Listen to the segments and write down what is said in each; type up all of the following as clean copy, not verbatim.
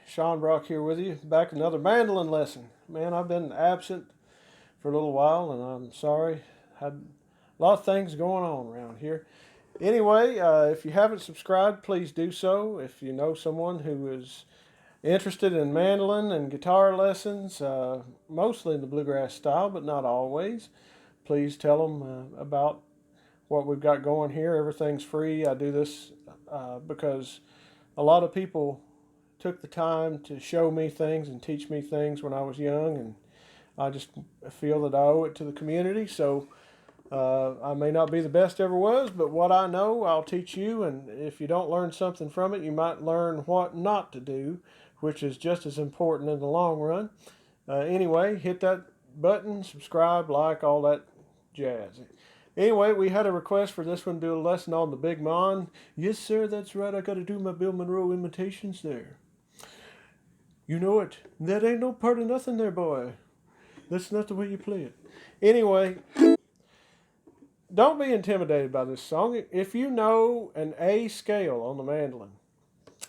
Sean Brock here with you. Back another mandolin lesson. Man, I've been absent for a little while and I'm sorry. Had a lot of things going on around here. Anyway, if you haven't subscribed, please do so. If you know someone who is interested in mandolin and guitar lessons, mostly in the bluegrass style, but not always, please tell them about what we've got going here. Everything's free. I do this because a lot of people took the time to show me things and teach me things when I was young, and I just feel that I owe it to the community. So I may not be the best ever was, but what I know, I'll teach you, and if you don't learn something from it, you might learn what not to do, which is just as important in the long run. Anyway, hit that button, subscribe, like, all that jazz. Anyway, we had a request for this one, do a lesson on the Big Mon. Yes, sir, that's right. I got to do my Bill Monroe imitations there. You know it. That ain't no part of nothing there, boy. That's not the way you play it. Anyway, don't be intimidated by this song. If you know an A scale on the mandolin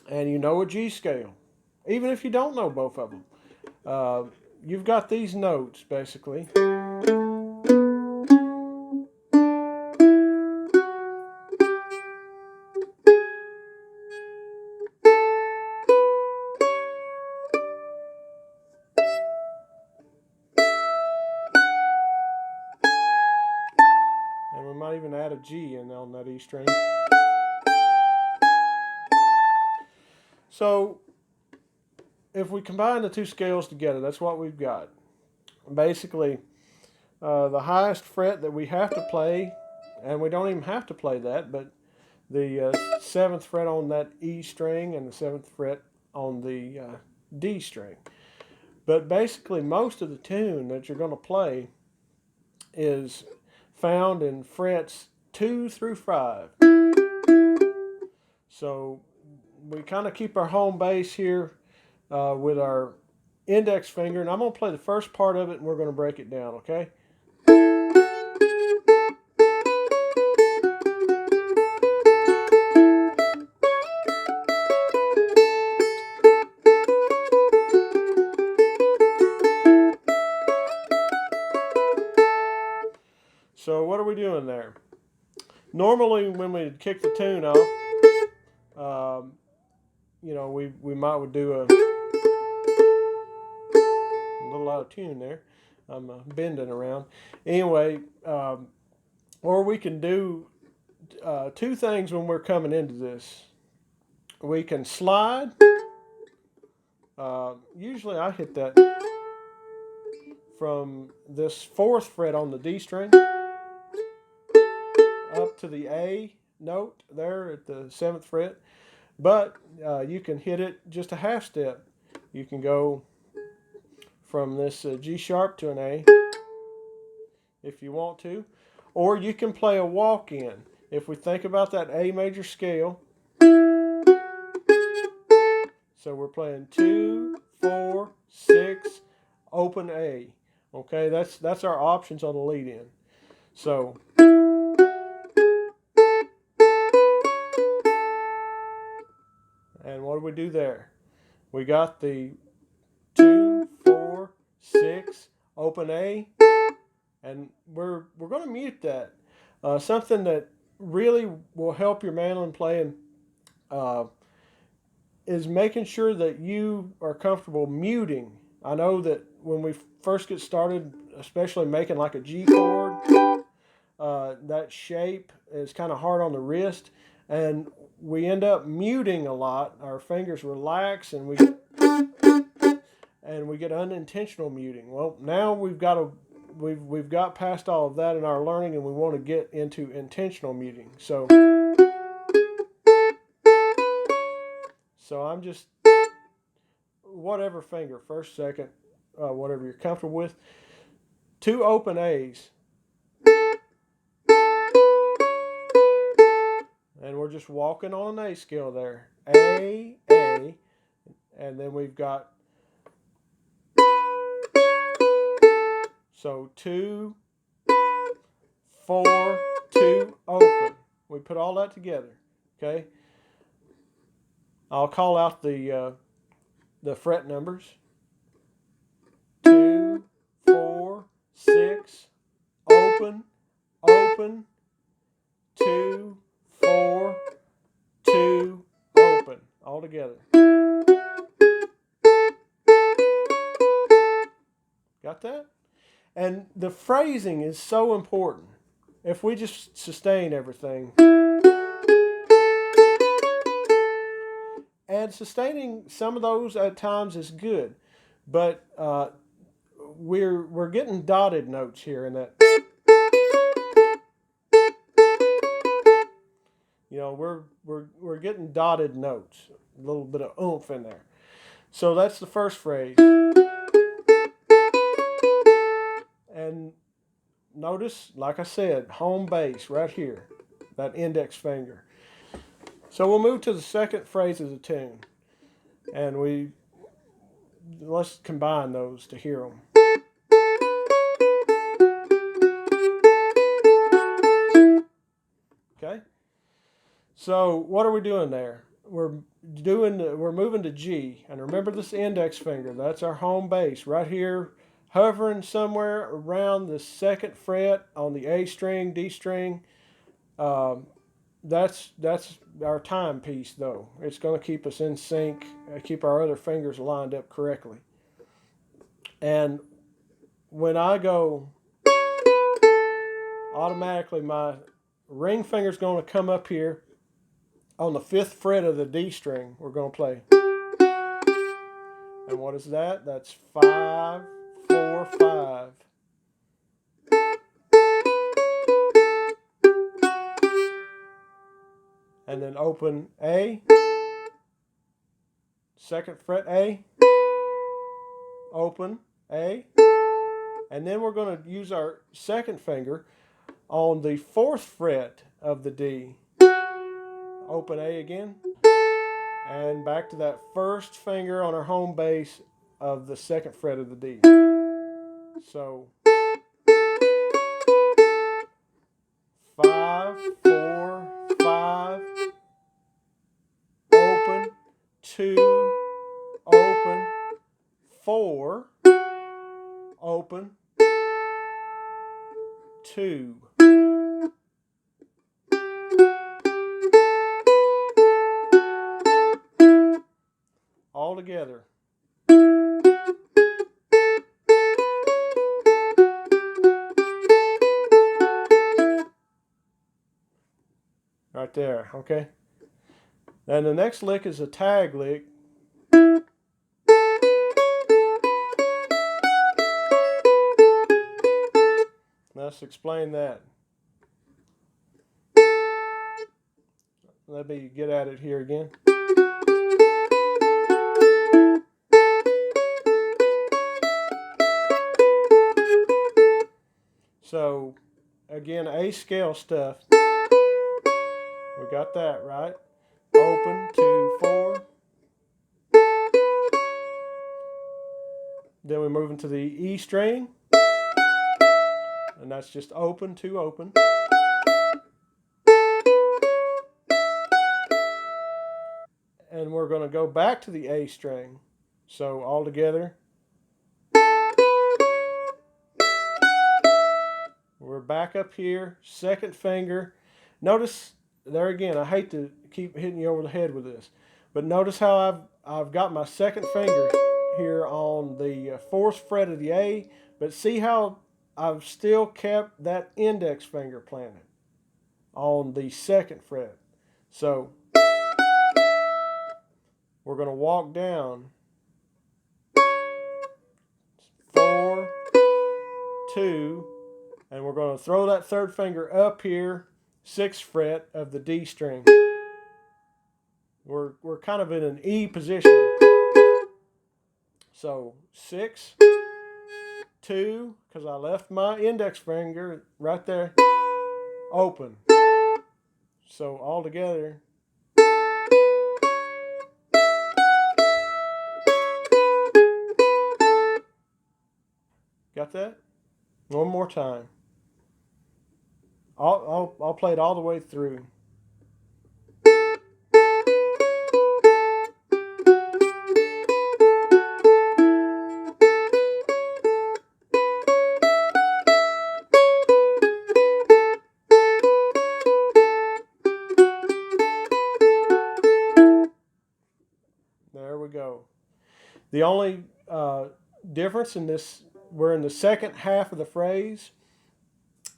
and you know a G scale, even if you don't know both of them, you've got these notes basically. And we might even add a G in on that E string. So if we combine the two scales together, that's what we've got. Basically, the highest fret that we have to play, and we don't even have to play that, but the 7th fret on that E string and the 7th fret on the D string. But basically, most of the tune that you're going to play is found in frets 2 through 5. So we kind of keep our home base here with our index finger, and I'm going to play the first part of it and we're going to break it down, okay? So what are we doing there? Normally when we kick the tune off, you know, we might do a little out of tune there. I'm bending around. Anyway, or we can do two things when we're coming into this. We can slide. Usually I hit that from this 4th fret on the D string up to the A note there at the 7th fret. But you can hit it just a half step. You can go from this G sharp to an A if you want to. Or you can play a walk-in. If we think about that A major scale, so we're playing 2, 4, 6, open A. Okay, that's our options on the lead-in. So and what do we do there? We got the 2, 4, 6, open A, and we're going to mute that. Something that really will help your mandolin playing is making sure that you are comfortable muting. I know that when we first get started, especially making like a G chord, that shape is kind of hard on the wrist, and we end up muting a lot. Our fingers relax, and we get unintentional muting. Well, now we've got past all of that in our learning, and we want to get into intentional muting. So I'm just whatever finger, first, second, whatever you're comfortable with. 2 open A's. And we're just walking on an A scale there. A, A, and then we've got, so 2, 4, 2, open. We put all that together, okay? I'll call out the the fret numbers. 2, 4, 6, open, open, 2, 4, 2, open, all together. Got that? And the phrasing is so important. If we just sustain everything, and sustaining some of those at times is good, but we're getting dotted notes here in that. You know, we're getting dotted notes, a little bit of oomph in there. So that's the first phrase. And notice, like I said, home bass right here, that index finger. So we'll move to the second phrase of the tune, and let's combine those to hear them. Okay. So what are we doing there? We're moving to G, and remember this index finger. That's our home bass right here, hovering somewhere around the second fret on the A string, D string. That's our timepiece, though. It's going to keep us in sync, keep our other fingers lined up correctly. And when I go, automatically my ring finger is going to come up here on the 5th fret of the D string. We're going to play. And what is that? That's 5, 4, 5. And then open A, 2nd fret A, open A, and then we're going to use our second finger on the 4th fret of the D. Open A again, and back to that first finger on our home bass of the 2nd fret of the D. So 5, 4, 5, open, 2, open, 4, open, 2. All together. Right there, okay? And the next lick is a tag lick. Let's explain that. Let me get at it here again. So, again, A scale stuff. We got that, right? Open, 2, 4. Then we move into the E string. And that's just open, 2, open. And we're going to go back to the A string. So, all together. We're back up here, 2nd finger. Notice there again, I hate to keep hitting you over the head with this, but notice how I've got my 2nd finger here on the 4th fret of the A, but see how I've still kept that index finger planted on the 2nd fret. So we're going to walk down 4, 2, and we're going to throw that 3rd finger up here, 6th fret of the D string. We're kind of in an E position. So 6, 2, because I left my index finger right there, open. So all together. Got that? One more time. I'll play it all the way through. go. The only difference in this, we're in the second half of the phrase,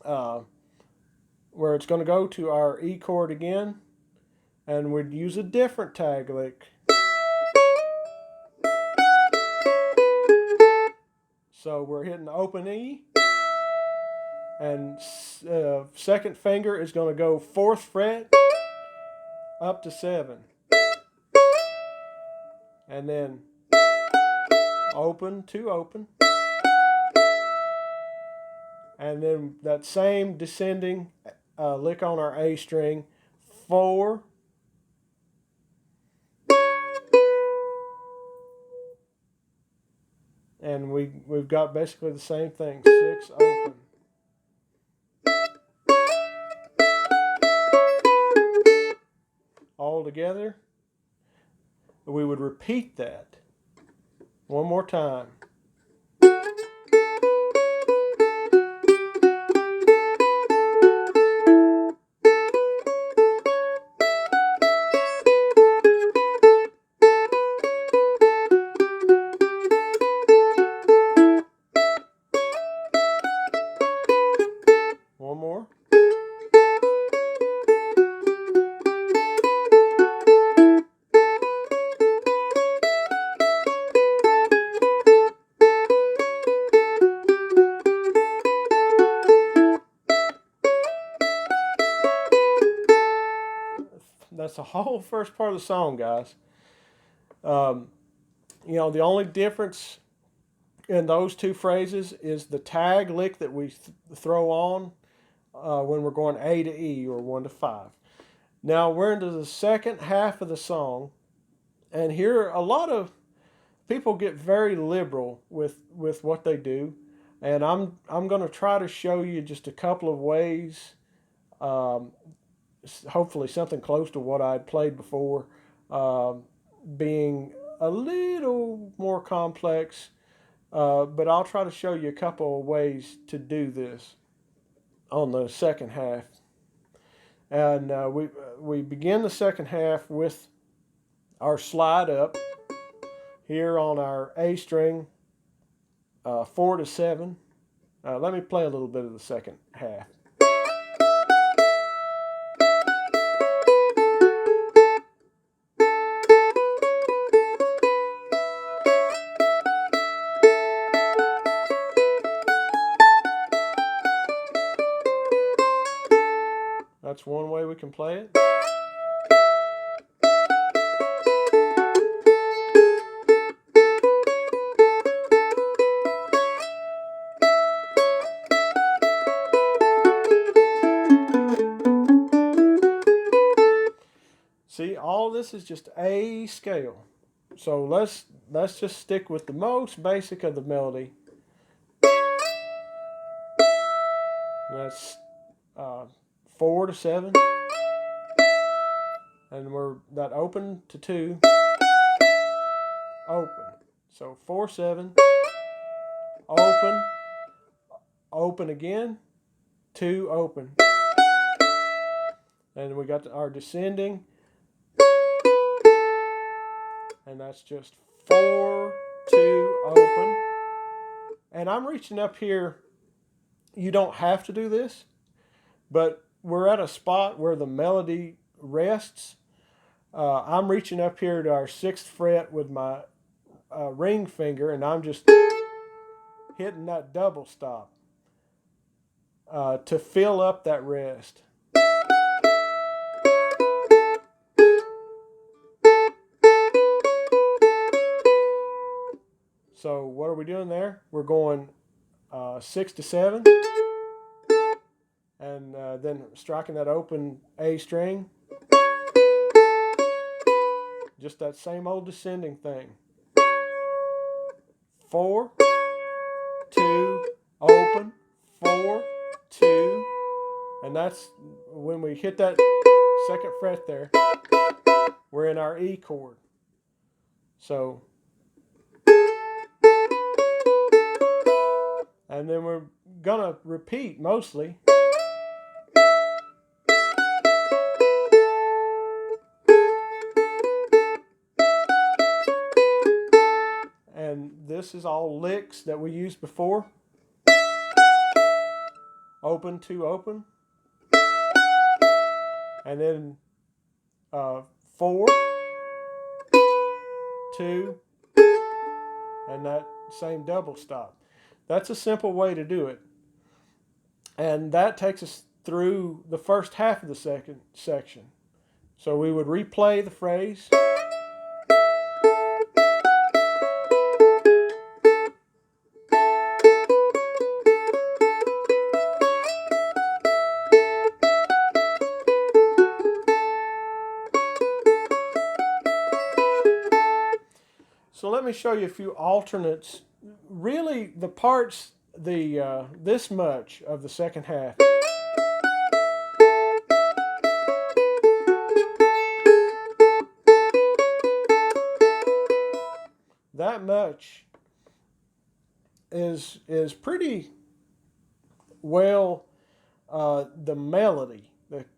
where it's going to go to our E chord again, and we'd use a different tag lick. So we're hitting open E, and second finger is going to go 4th fret up to 7, and then open to open, and then that same descending lick on our A string, 4, and we've got basically the same thing, 6, open. All together, we would repeat that one more time. One more. That's the whole first part of the song, guys. You know, the only difference in those two phrases is the tag lick that we throw on when we're going A to E or 1 to 5. Now we're into the second half of the song, and here a lot of people get very liberal with what they do, and I'm going to try to show you just a couple of ways, hopefully something close to what I played before, being a little more complex, but I'll try to show you a couple of ways to do this on the second half. And we begin the second half with our slide up here on our A string, 4 to 7. Let me play a little bit of the second half. That's one way we can play it. See, all this is just A scale. So let's just stick with the most basic of the melody. That's 4 to 7, and we're that open to 2, open. So 4 7, open, open again, 2 open, and we got our descending, and that's just 4 2 open. And I'm reaching up here. You don't have to do this, but we're at a spot where the melody rests. I'm reaching up here to our 6th fret with my ring finger, and I'm just hitting that double stop to fill up that rest. So what are we doing there? We're going 6 to 7. And then striking that open A string. Just that same old descending thing. 4, 2, open, 4, 2. And that's when we hit that 2nd fret there, we're in our E chord. So, and then we're gonna repeat mostly. this is all licks that we used before. Open, 2, open. And then 4, 2, and that same double stop. That's a simple way to do it. And that takes us through the first half of the second section. So we would replay the phrase. So let me show you a few alternates. Really, the parts, this much of the second half. That much is pretty well the melody. There's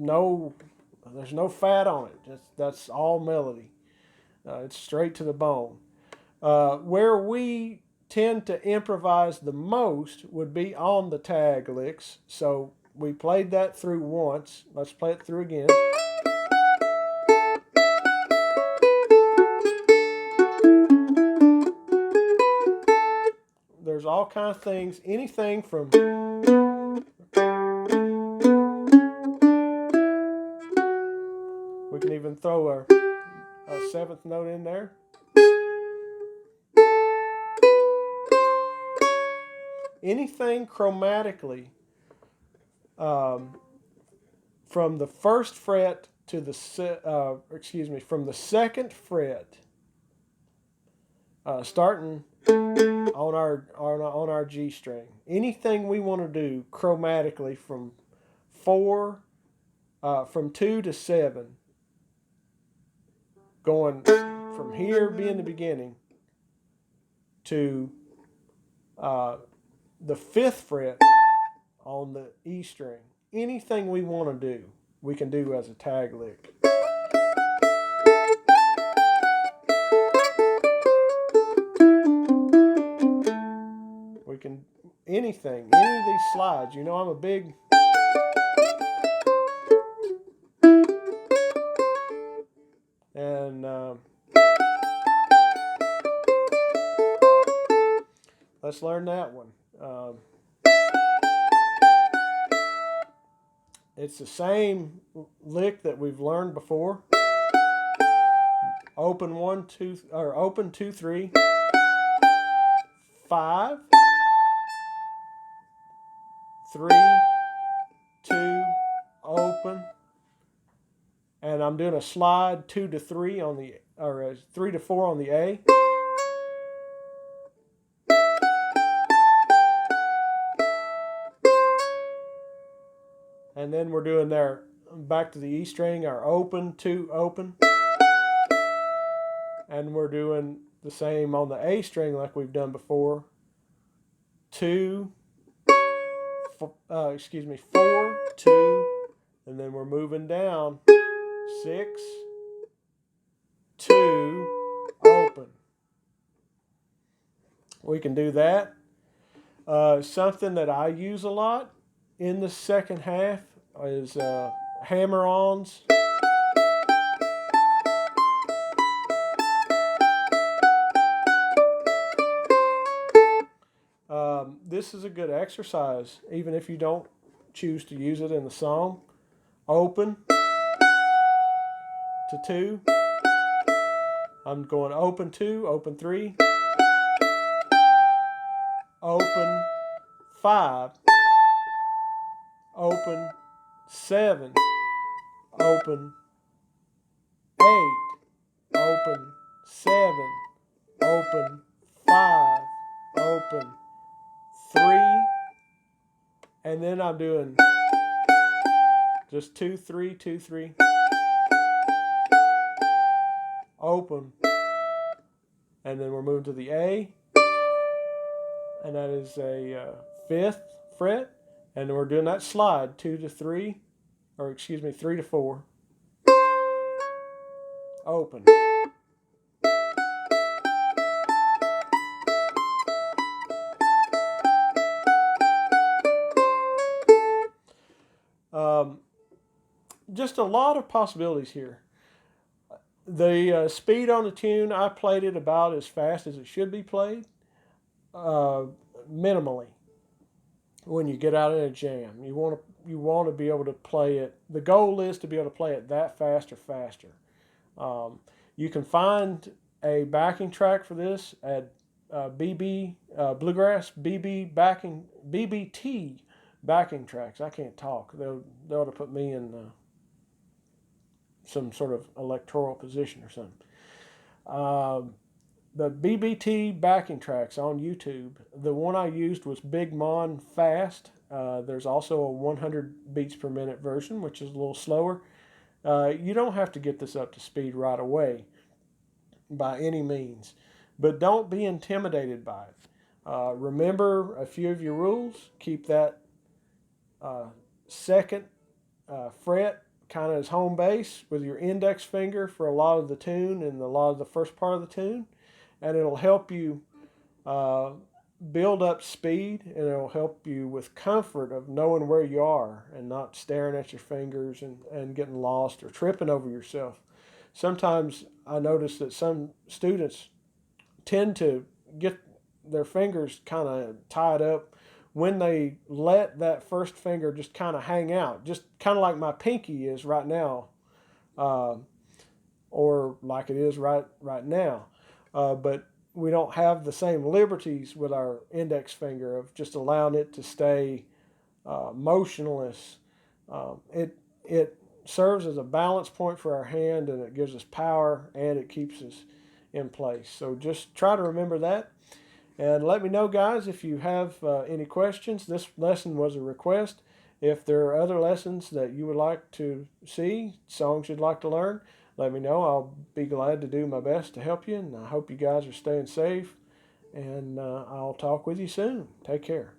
no fat on it. That's all melody. It's straight to the bone. Where we tend to improvise the most would be on the tag licks. So we played that through once. Let's play it through again. There's all kinds of things, anything from we can even throw a 7th note in there. Anything chromatically from the first fret to the from the 2nd fret, starting on our G string. Anything we want to do chromatically from 2 to 7, going from here being the beginning to the 5th fret on the E string. Anything we want to do, we can do as a tag lick. We can, anything, any of these slides. You know, I'm a big... And let's learn that one. It's the same lick that we've learned before. Open 1, 2, or open 2, 3, 5, 3, 2, open, and I'm doing a slide 2 to 3 on the, or 3 to 4 on the A. And then we're doing there, back to the E string, our open, 2, open. And we're doing the same on the A string like we've done before. 2, 4, 2, and then we're moving down. 6, 2, open. We can do that. Something that I use a lot in the second half is hammer-ons. This is a good exercise, even if you don't choose to use it in the song. Open to 2. I'm going open 2, open 3, open 5, open 7, open 8, open 7, open 5, open 3, and then I'm doing just 2, 3, 2, 3, open, and then we're moving to the A, and that is a 5th fret, and we're doing that slide 2 to 3, or 3 to 4, open, just a lot of possibilities here. The speed on the tune, I played it about as fast as it should be played, minimally. When you get out in a jam, you want to be able to play it. The goal is to be able to play it that fast or faster. You can find a backing track for this at BB Bluegrass BBT backing tracks. I can't talk. They ought to put me in some sort of electoral position or something. The BBT backing tracks on YouTube. The one I used was Big Mon Fast. There's also a 100 beats per minute version, which is a little slower. You don't have to get this up to speed right away by any means, but don't be intimidated by it. Remember a few of your rules. Keep that second fret kind of as home base with your index finger for a lot of the tune and a lot of the first part of the tune, and it'll help you build up speed, and it'll help you with comfort of knowing where you are and not staring at your fingers and getting lost or tripping over yourself. Sometimes I notice that some students tend to get their fingers kind of tied up when they let that first finger just kind of hang out, just kind of like my pinky is right now, or like it is right now. But we don't have the same liberties with our index finger of just allowing it to stay motionless. It serves as a balance point for our hand, and it gives us power, and it keeps us in place. So just try to remember that. And let me know, guys, if you have any questions. This lesson was a request. If there are other lessons that you would like to see, songs you'd like to learn, let me know. I'll be glad to do my best to help you, and I hope you guys are staying safe, and I'll talk with you soon. Take care.